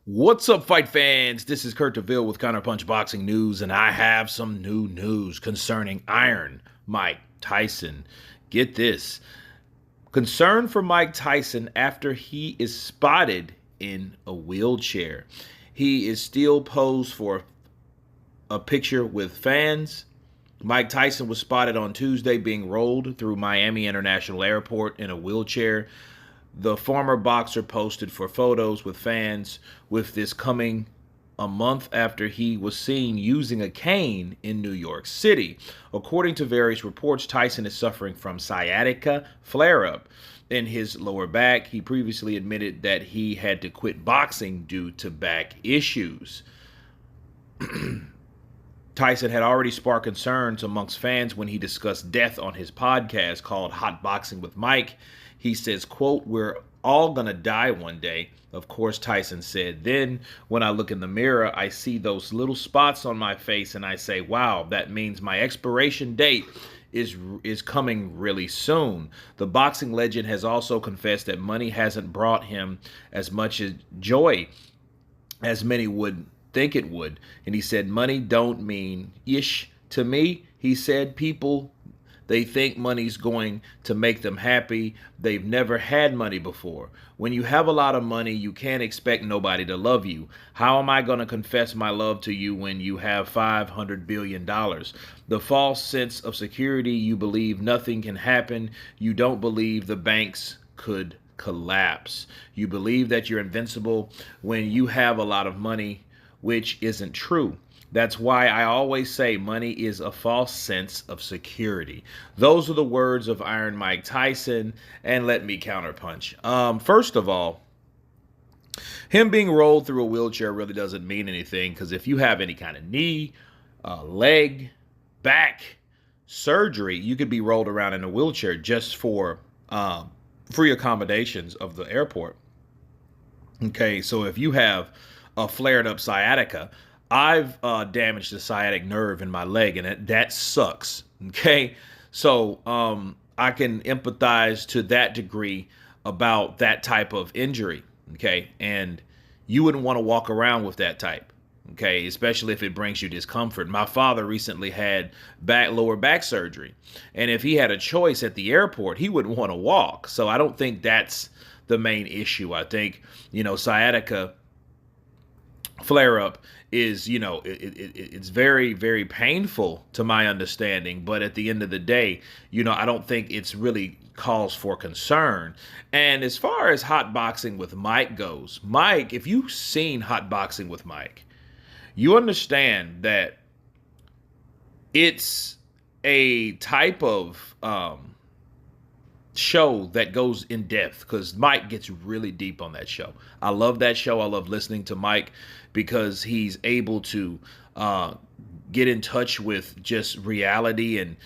What's up, fight fans? This is Kurt DeVille with Counterpunch Boxing News, and I have some new news concerning Iron Mike Tyson. Get this. Concern for Mike Tyson after he is spotted in a wheelchair. He is still posed for a picture with fans. Mike Tyson was spotted on Tuesday being rolled through Miami International Airport in a wheelchair. The former boxer posted for photos with fans, with this coming a month after he was seen using a cane in New York City. According to various reports, Tyson is suffering from sciatica flare-up in his lower back. He previously admitted that he had to quit boxing due to back issues. Tyson had already sparked concerns amongst fans when he discussed death on his podcast called Hot Boxing with Mike. He says, quote, "We're all gonna die one day." Of course, Tyson said, "Then when I look in the mirror, I see those little spots on my face and I say, wow, that means my expiration date is coming really soon." The boxing legend has also confessed that money hasn't brought him as much as joy as many would think it would. And he said, "Money don't mean ish to me." He said, "People, they think money's going to make them happy. They've never had money before. When you have a lot of money, you can't expect nobody to love you. How am I going to confess my love to you when you have $500 billion? The false sense of security, you believe nothing can happen. You don't believe the banks could collapse. You believe that you're invincible when you have a lot of money, which isn't true. That's why I always say money is a false sense of security." Those are the words of Iron Mike Tyson, and let me counterpunch. First of all, him being rolled through a wheelchair really doesn't mean anything, because if you have any kind of knee, leg, back surgery, you could be rolled around in a wheelchair just for free accommodations of the airport. Okay, so if you have a flared up sciatica, I've damaged the sciatic nerve in my leg, and that sucks. Okay, so I can empathize to that degree about that type of injury. Okay, and you wouldn't want to walk around with that type. Okay, especially if it brings you discomfort. My father recently had lower back surgery, and if he had a choice at the airport, he wouldn't want to walk. So I don't think that's the main issue. I think, sciatica flare up is, it's very, very painful to my understanding, but at the end of the day, I don't think it's really cause for concern. And as far as Hot Boxing with Mike goes, Mike, if you've seen Hot Boxing with Mike, you understand that it's a type of show that goes in depth, because Mike gets really deep on that show. I love that show. I love listening to Mike because he's able to get in touch with just reality and,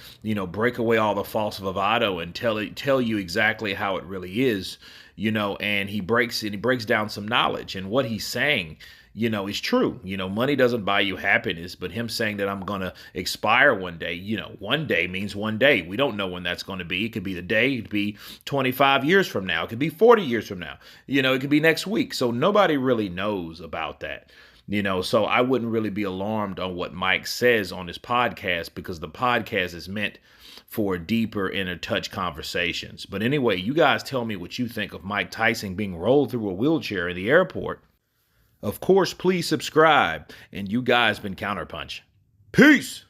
break away all the false bravado and tell you exactly how it really is, and he breaks down some knowledge, and what he's saying, is true. Money doesn't buy you happiness, but him saying that I'm going to expire one day, one day means one day. We don't know when that's going to be. It could be the day, it could be 25 years from now, it could be 40 years from now, it could be next week. So nobody really knows about that. So I wouldn't really be alarmed on what Mike says on his podcast, because the podcast is meant for deeper, inner touch conversations. But anyway, you guys tell me what you think of Mike Tyson being rolled through a wheelchair in the airport. Of course, please subscribe, and you guys been Counterpunch. Peace!